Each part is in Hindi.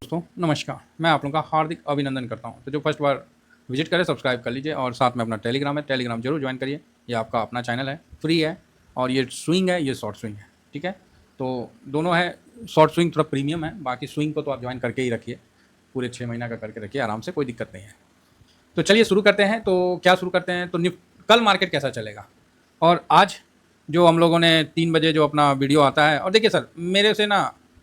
दोस्तों नमस्कार, मैं आप लोगों का हार्दिक अभिनंदन करता हूं। तो जो फर्स्ट बार विजिट करें सब्सक्राइब कर लीजिए और साथ में अपना टेलीग्राम है, टेलीग्राम जरूर ज्वाइन करिए। ये आपका अपना चैनल है, फ्री है और ये स्विंग है, ये शॉर्ट स्विंग है। ठीक है, तो दोनों है। शॉर्ट स्विंग थोड़ा प्रीमियम है, बाकी स्विंग को तो आप ज्वाइन करके ही रखिए, पूरे 6 महीना का करके रखिए आराम से, कोई दिक्कत नहीं है। तो चलिए शुरू करते हैं। तो क्या शुरू करते हैं, तो कल मार्केट कैसा चलेगा और आज जो हम लोगों ने 3 बजे जो अपना वीडियो आता है। और देखिए सर,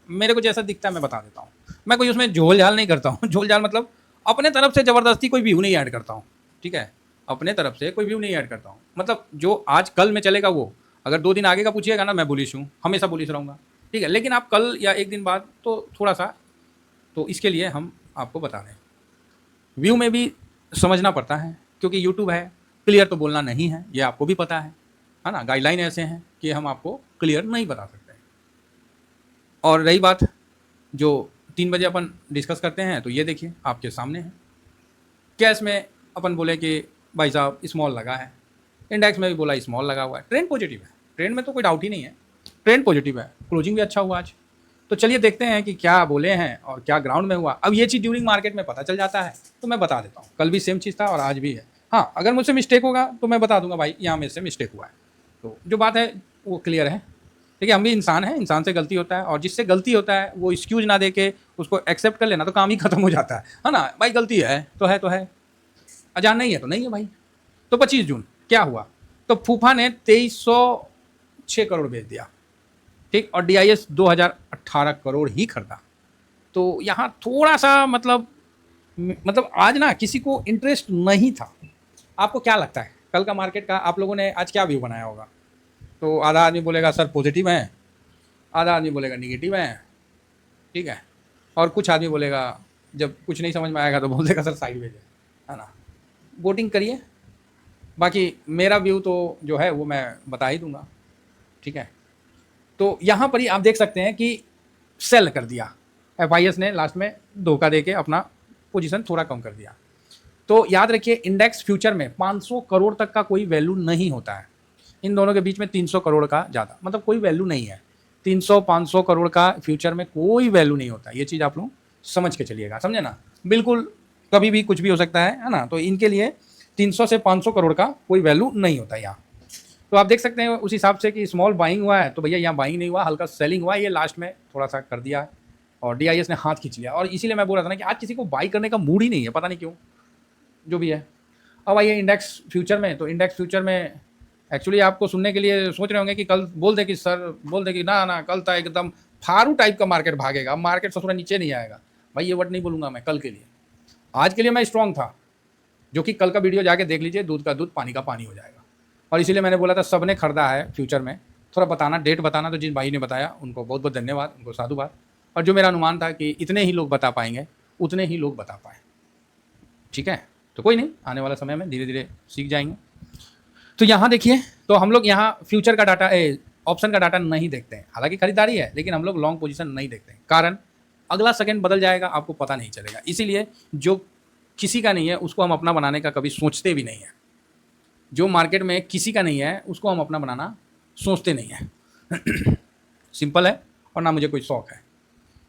मेरे को जैसा दिखता है मैं बता देता हूँ। मैं कोई उसमें झोल झाल नहीं करता हूँ झोल झाल मतलब अपने तरफ से ज़बरदस्ती कोई व्यू नहीं ऐड करता हूँ। ठीक है, अपने तरफ से कोई व्यू नहीं ऐड करता हूँ। मतलब जो आज कल में चलेगा वो, अगर 2 दिन आगे का पूछिएगा ना, मैं बुलिश हूँ, हमेशा बुलिश रहूँगा। ठीक है, लेकिन आप कल या 1 दिन बाद तो थोड़ा सा, तो इसके लिए हम आपको बता दें, व्यू में भी समझना पड़ता है क्योंकि यूट्यूब है, क्लियर तो बोलना नहीं है, ये आपको भी पता है ना। गाइडलाइन ऐसे हैं कि हम आपको क्लियर नहीं बता सकते। और रही बात जो 3 बजे अपन डिस्कस करते हैं, तो ये देखिए आपके सामने है। कैश में अपन बोले कि भाई साहब स्मॉल लगा है, इंडेक्स में भी बोला स्मॉल लगा हुआ है, ट्रेंड पॉजिटिव है, ट्रेंड में तो कोई डाउट ही नहीं है, ट्रेंड पॉजिटिव है, क्लोजिंग भी अच्छा हुआ आज। तो चलिए देखते हैं कि क्या बोले हैं और क्या ग्राउंड में हुआ। अब ये चीज़ ड्यूरिंग मार्केट में पता चल जाता है, तो मैं बता देता हूँ। कल भी सेम चीज़ था और आज भी है। हाँ, अगर मुझसे मिस्टेक होगा तो मैं बता दूंगा भाई यहाँ मेरे से मिस्टेक हुआ है, तो जो बात है वो क्लियर है। ठीक है, हम भी इंसान हैं, इंसान से गलती होता है और जिससे गलती होता है वो एक्सक्यूज ना दे के उसको एक्सेप्ट कर लेना, तो काम ही खत्म हो जाता है ना। भाई गलती है तो है, तो है, अजान नहीं है तो नहीं है भाई। तो 25 जून क्या हुआ, तो फूफा ने 2306 करोड़ बेच दिया। ठीक, और DIS 2018 करोड़ ही खरीदा। तो यहाँ थोड़ा सा मतलब आज ना किसी को इंटरेस्ट नहीं था। आपको क्या लगता है कल का मार्केट का, आप लोगों ने आज क्या व्यू बनाया होगा? तो आधा आदमी बोलेगा सर पॉजिटिव है, आधा आदमी बोलेगा निगेटिव है। ठीक है, और कुछ आदमी बोलेगा, जब कुछ नहीं समझ में आएगा तो बोल देगा सर साइडवेज है ना। वोटिंग करिए, बाकी मेरा व्यू तो जो है वो मैं बता ही दूंगा। ठीक है, तो यहाँ पर ही आप देख सकते हैं कि सेल कर दिया FIS ने, लास्ट में धोखा दे के अपना पोजीशन थोड़ा कम कर दिया। तो याद रखिए इंडेक्स फ्यूचर में 500 करोड़ तक का कोई वैल्यू नहीं होता है। इन दोनों के बीच में 300 करोड़ का ज़्यादा मतलब कोई वैल्यू नहीं है। 300-500 करोड़ का फ्यूचर में कोई वैल्यू नहीं होता। ये चीज़ आप लोग समझ के चलिएगा, समझे ना। बिल्कुल कभी भी कुछ भी हो सकता है ना। तो इनके लिए 300 से 500 करोड़ का कोई वैल्यू नहीं होता यहाँ। तो आप देख सकते हैं उस हिसाब से कि स्मॉल बाइंग हुआ है, तो भैया यहाँ बाइंग नहीं हुआ, हल्का सेलिंग हुआ। ये लास्ट में थोड़ा सा कर दिया और DIS ने हाथ खींच लिया। और इसीलिए मैं बोल रहा था ना कि आज किसी को बाई करने का मूड ही नहीं है, पता नहीं क्यों, जो भी है। अब आइए इंडेक्स फ्यूचर में। तो इंडेक्स फ्यूचर में एक्चुअली आपको सुनने के लिए सोच रहे होंगे कि कल बोल दे कि सर बोल दे कि ना ना कल तो एकदम फारू टाइप का मार्केट भागेगा, मार्केट से थोड़ा नीचे नहीं आएगा। भाई ये वर्ड नहीं बोलूँगा मैं कल के लिए। आज के लिए मैं स्ट्रॉन्ग था, जो कि कल का वीडियो जाके देख लीजिए, दूध का दूध पानी का पानी हो जाएगा। और इसीलिए मैंने बोला था सबने खरीदा है फ्यूचर में, थोड़ा बताना, डेट बताना। तो जिन भाई ने बताया उनको बहुत बहुत धन्यवाद, उनको साधुवाद। और जो मेरा अनुमान था कि इतने ही लोग बता पाएंगे, उतने ही लोग बता पाए। ठीक है, तो कोई नहीं, आने वाला समय में धीरे धीरे सीख जाएंगे। तो यहाँ देखिए, तो हम लोग यहाँ फ्यूचर का डाटा, ऑप्शन का डाटा नहीं देखते हैं। हालांकि खरीदारी है, लेकिन हम लोग लॉन्ग पोजीशन नहीं देखते हैं। कारण अगला सेकंड बदल जाएगा, आपको पता नहीं चलेगा। इसीलिए जो किसी का नहीं है उसको हम अपना बनाने का कभी सोचते भी नहीं है। जो मार्केट में किसी का नहीं है उसको हम अपना बनाना सोचते नहीं है। सिंपल है, और ना मुझे कोई शौक है।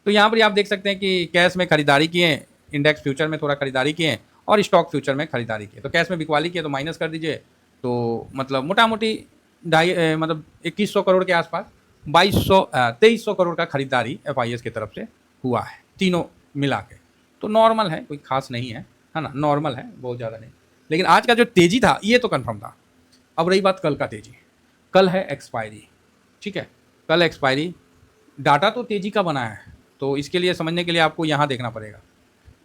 तो यहाँ पर आप देख सकते हैं कि कैश में खरीदारी किए, इंडेक्स फ्यूचर में थोड़ा खरीदारी किए और स्टॉक फ्यूचर में खरीदारी किए। तो कैश में बिकवाली किए तो माइनस कर दीजिए, तो मतलब मोटा मोटी 2100 करोड़ के आसपास 2300 करोड़ का खरीदारी FIS की तरफ से हुआ है, तीनों मिला के। तो नॉर्मल है, कोई खास नहीं है ना, नॉर्मल है, बहुत ज़्यादा नहीं। लेकिन आज का जो तेज़ी था ये तो कन्फर्म था। अब रही बात कल का तेज़ी, कल है एक्सपायरी। ठीक है, कल एक्सपायरी, डाटा तो तेज़ी का बना है। तो इसके लिए समझने के लिए आपको यहाँ देखना पड़ेगा,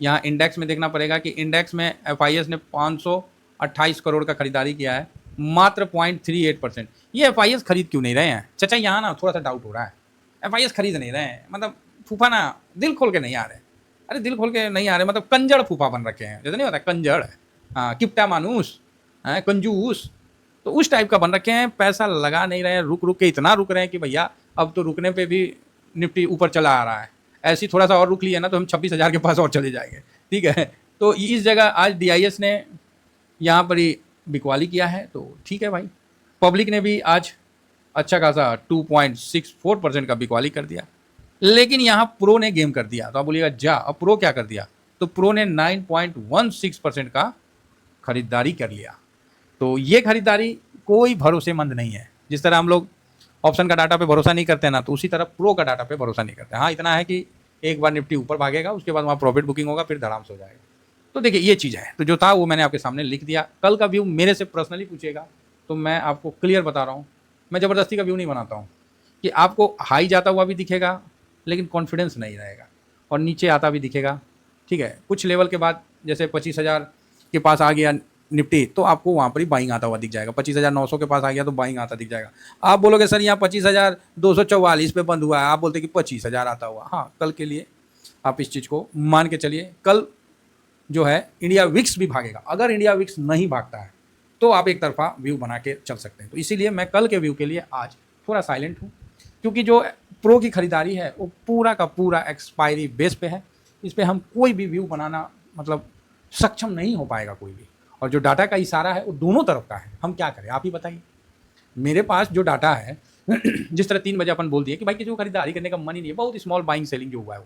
यहाँ इंडेक्स में देखना पड़ेगा कि इंडेक्स में FIS ने 528 करोड़ का खरीदारी किया है, मात्र 0.38%। ये FIS खरीद क्यों नहीं रहे हैं चाचा? यहाँ ना थोड़ा सा डाउट हो रहा है, FIS खरीद नहीं रहे हैं, मतलब फूफा ना दिल खोल के नहीं आ रहे। अरे दिल खोल के नहीं आ रहे मतलब कंजड़ फूफा बन रखे हैं, जैसे नहीं होता कंजड़, हाँ, किप्टा मानूस, कंजूस, तो उस टाइप का बन रखे हैं। पैसा लगा नहीं रहे हैं, रुक रुक के इतना रुक रहे हैं कि भैया अब तो रुकने पे भी निफ्टी ऊपर चला आ रहा है। ऐसी थोड़ा सा और रुक लिया ना तो हम 26,000 के पास और चले जाएंगे। ठीक है, तो इस जगह आज DIS ने यहाँ पर ही बिकवाली किया है, तो ठीक है भाई। पब्लिक ने भी आज अच्छा खासा 2.64% का बिकवाली कर दिया। लेकिन यहाँ प्रो ने गेम कर दिया। तो आप बोलिएगा जा, अब प्रो क्या कर दिया? तो प्रो ने 9.16% का खरीदारी कर लिया। तो ये खरीदारी कोई भरोसेमंद नहीं है। जिस तरह हम लोग ऑप्शन का डाटा पे भरोसा नहीं करते ना, तो उसी तरह प्रो का डाटा पे भरोसा नहीं करते। हाँ, इतना है कि एक बार निफ्टी ऊपर भागेगा, उसके बाद वहाँ प्रॉफिट बुकिंग होगा, फिर धड़ाम से हो जाएगा। तो देखिए ये चीज़ है। तो जो था वो मैंने आपके सामने लिख दिया। कल का व्यू मेरे से पर्सनली पूछेगा तो मैं आपको क्लियर बता रहा हूँ, मैं ज़बरदस्ती का व्यू नहीं बनाता हूँ कि आपको हाई जाता हुआ भी दिखेगा लेकिन कॉन्फिडेंस नहीं रहेगा, और नीचे आता भी दिखेगा। ठीक है, कुछ लेवल के बाद जैसे 25,000 के पास आ गया निफ्टी, तो आपको वहाँ पर ही बाइंग आता हुआ दिख जाएगा। 25,900 के पास आ गया तो बाइंग आता दिख जाएगा। आप बोलोगे सर यहाँ 25,244 पे बंद हुआ है, आप बोलते कि 25,000 आता हुआ। हाँ, कल के लिए आप इस चीज़ को मान के चलिए। कल जो है इंडिया विक्स भी भागेगा। अगर इंडिया विक्स नहीं भागता है तो आप एक तरफा व्यू बना के चल सकते हैं। तो इसीलिए मैं कल के व्यू के लिए आज थोड़ा साइलेंट हूँ, क्योंकि जो प्रो की खरीदारी है वो पूरा का पूरा एक्सपायरी बेस पे है। इस पर हम कोई भी व्यू बनाना मतलब सक्षम नहीं हो पाएगा कोई भी। और जो डाटा का इशारा है वो दोनों तरफ का है। हम क्या करें, आप ही बताइए। मेरे पास जो डाटा है जिस तरह 3 बजे अपन बोल दिए कि भाई किसी को खरीदारी करने का मन ही नहीं है, बहुत स्मॉल बाइंग सेलिंग जो हुआ है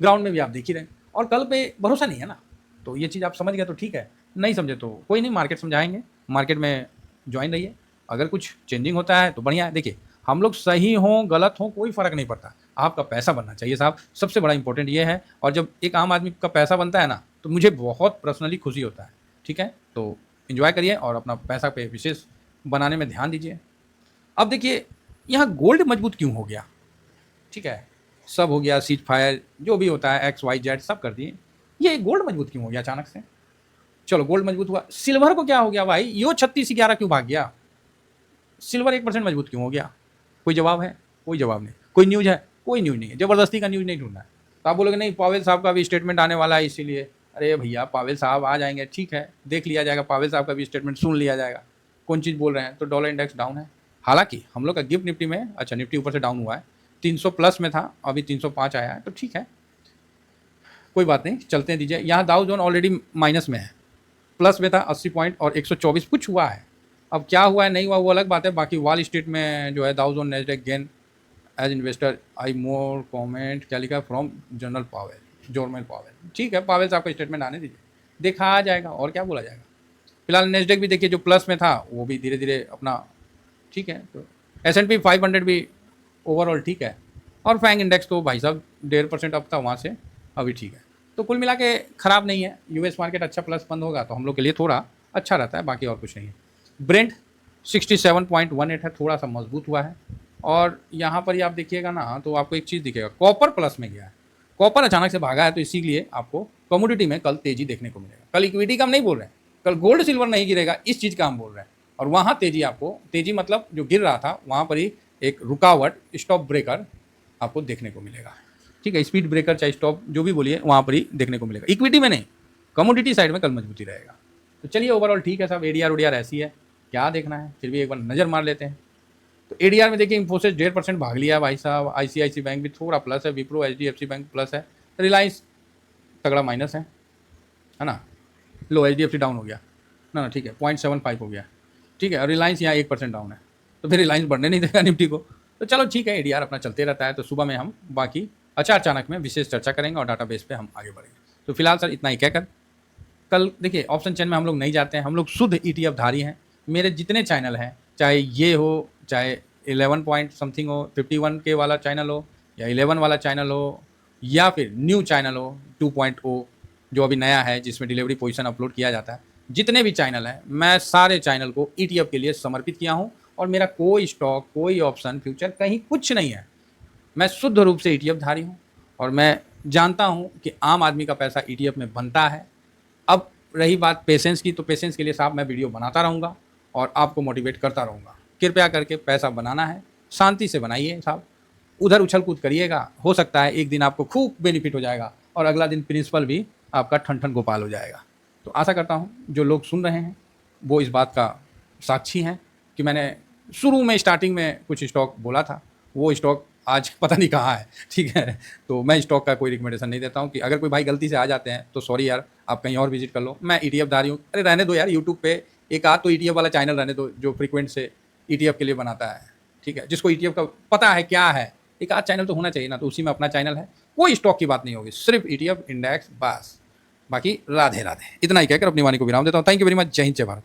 ग्राउंड में भी आप देख ही रहे हैं, और कल पे भरोसा नहीं है ना। तो ये चीज़ आप समझ गए तो ठीक है, नहीं समझे तो कोई नहीं, मार्केट समझाएंगे। मार्केट में ज्वाइन रहिए, अगर कुछ चेंजिंग होता है तो बढ़िया है। देखिए हम लोग सही हों गलत हों कोई फ़र्क नहीं पड़ता, आपका पैसा बनना चाहिए साहब, सबसे बड़ा इंपॉर्टेंट ये है। और जब एक आम आदमी का पैसा बनता है ना, तो मुझे बहुत पर्सनली खुशी होता है। ठीक है, तो इन्जॉय करिए और अपना पैसा पे विशेष बनाने में ध्यान दीजिए। अब देखिए यहाँ गोल्ड मजबूत क्यों हो गया? ठीक है, सब हो गया, सीज फायर जो भी होता है XYZ सब कर दिए, ये गोल्ड मजबूत क्यों हो गया अचानक से? चलो गोल्ड मजबूत हुआ, सिल्वर को क्या हो गया भाई? यो 3611 क्यों भाग गया? सिल्वर 1% मजबूत क्यों हो गया? कोई जवाब है? कोई जवाब नहीं। कोई न्यूज़ है? कोई न्यूज़ नहीं है। ज़बरदस्ती का न्यूज़ नहीं ढूंढना है। तो आप बोलोगे नहीं पावेल साहब का भी स्टेटमेंट आने वाला है इसीलिए। अरे भैया पावेल साहब आ जाएंगे, ठीक है, देख लिया जाएगा, पावेल साहब का भी स्टेटमेंट सुन लिया जाएगा कौन चीज़ बोल रहे हैं। तो डॉलर इंडेक्स डाउन है, हालांकि हम लोग का गिफ्ट निफ्टी में, अच्छा निफ्टी ऊपर से डाउन हुआ है, 300 प्लस में था, अभी 305 आया है, तो ठीक है कोई बात नहीं, चलते हैं दीजिए। यहाँ दाउ जोन ऑलरेडी माइनस में है, प्लस में था 80 पॉइंट और 124 कुछ हुआ है। अब क्या हुआ है नहीं हुआ वो अलग बात है। बाकी वॉल स्ट्रीट में जो है Dow Jones Nasdaq gain as investor eye more comment क्या लिखा from general Powell Jerome Powell. ठीक है, पावेल साहब का स्टेटमेंट आने दीजिए, देखा आ जाएगा और क्या बोला जाएगा। फिलहाल नेस्डेक भी देखिए जो प्लस में था वो भी धीरे धीरे अपना ठीक है। तो S&P 500 भी ओवरऑल ठीक है, और फैंग इंडेक्स तो भाई साहब 1.5% अप था वहाँ से, अभी ठीक है। तो कुल मिला के ख़राब नहीं है। US मार्केट अच्छा प्लस बंद होगा तो हम लोग के लिए थोड़ा अच्छा रहता है, बाकी और कुछ नहीं है। ब्रेंट 67.18 है, थोड़ा सा मजबूत हुआ है। और यहाँ पर ही आप देखिएगा ना तो आपको एक चीज़ दिखेगा, कॉपर प्लस में गया है। कॉपर अचानक से भागा है, तो इसीलिए आपको कमोडिटी में कल तेज़ी देखने को मिलेगा। कल इक्विटी का हम नहीं बोल रहे हैं, कल गोल्ड सिल्वर नहीं गिरेगा, इस चीज़ का हम बोल रहे हैं। और वहाँ तेज़ी, आपको तेज़ी मतलब जो गिर रहा था वहाँ पर ही एक रुकावट, स्टॉप ब्रेकर आपको देखने को मिलेगा। ठीक है, स्पीड ब्रेकर चाहे स्टॉप जो भी बोलिए वहाँ पर ही देखने को मिलेगा। इक्विटी में नहीं, कमोडिटी साइड में कल मजबूती रहेगा। तो चलिए ओवरऑल ठीक है साहब, एडीआर उडीआर ऐसी है, क्या देखना है, फिर भी एक बार नज़र मार लेते हैं। तो एडीआर में देखिए इन्फोसिस 1.5% भाग लिया भाई साहब, ICICI बैंक भी थोड़ा प्लस है, विप्रो HDFC बैंक प्लस है, रिलायंस तगड़ा माइनस है ना। लो HDFC डाउन हो गया ना, ठीक है 0.75 हो गया, ठीक है। और रिलायंस यहाँ 1% डाउन है, तो फिर रिलायंस बढ़ने नहीं देगा निफ्टी को। तो चलो ठीक है, एडीआर अपना चलते रहता है। तो सुबह में हम बाकी अचानक में विशेष चर्चा करेंगे और डाटाबेस पे हम आगे बढ़ेंगे। तो फिलहाल सर इतना ही कहकर कल देखिए ऑप्शन चेन में हम लोग नहीं जाते हैं, हम लोग शुद्ध ETF धारी हैं। मेरे जितने चैनल हैं, चाहे ये हो, चाहे 11 पॉइंट समथिंग हो, 51K वाला चैनल हो, या 11 वाला चैनल हो, या फिर न्यू चैनल हो 2.0 जो अभी नया है जिसमें डिलीवरी पोजीशन अपलोड किया जाता है, जितने भी चैनल हैं मैं सारे चैनल को ETF के लिए समर्पित किया हूँ। और मेरा कोई स्टॉक, कोई ऑप्शन, फ्यूचर कहीं कुछ नहीं है। मैं शुद्ध रूप से ETF धारी हूँ और मैं जानता हूँ कि आम आदमी का पैसा ETF में बनता है। अब रही बात पेशेंस की, तो पेशेंस के लिए साहब मैं वीडियो बनाता रहूँगा और आपको मोटिवेट करता रहूँगा। कृपया करके पैसा बनाना है, शांति से बनाइए साहब, उधर उछल कूद करिएगा। हो सकता है एक दिन आपको खूब बेनिफिट हो जाएगा और अगला दिन प्रिंसिपल भी आपका ठन ठन गोपाल हो जाएगा। तो आशा करता हूँ जो लोग सुन रहे हैं वो इस बात का साक्षी हैं कि मैंने शुरू में स्टार्टिंग में कुछ स्टॉक बोला था, वो स्टॉक आज पता नहीं कहाँ है। ठीक है, तो मैं स्टॉक का कोई रिकमेंडेशन नहीं देता हूँ कि अगर कोई भाई गलती से आ जाते हैं तो सॉरी यार, आप कहीं और विजिट कर लो। मैं ETF धारी हूँ। अरे रहने दो यार, यूट्यूब पे एक आध तो ETF वाला चैनल रहने दो जो फ्रीक्वेंट से ETF के लिए बनाता है। ठीक है, जिसको ETF का पता है क्या है, एक आध चैनल तो होना चाहिए ना, तो उसी में अपना चैनल है, कोई स्टॉक की बात नहीं होगी, सिर्फ ETF इंडेक्स बस। बाकी राधे राधे, इतना ही कहकर अपनी वाणी को विराम देता हूँ। Thank you very much. जय हिंद, जय भारत।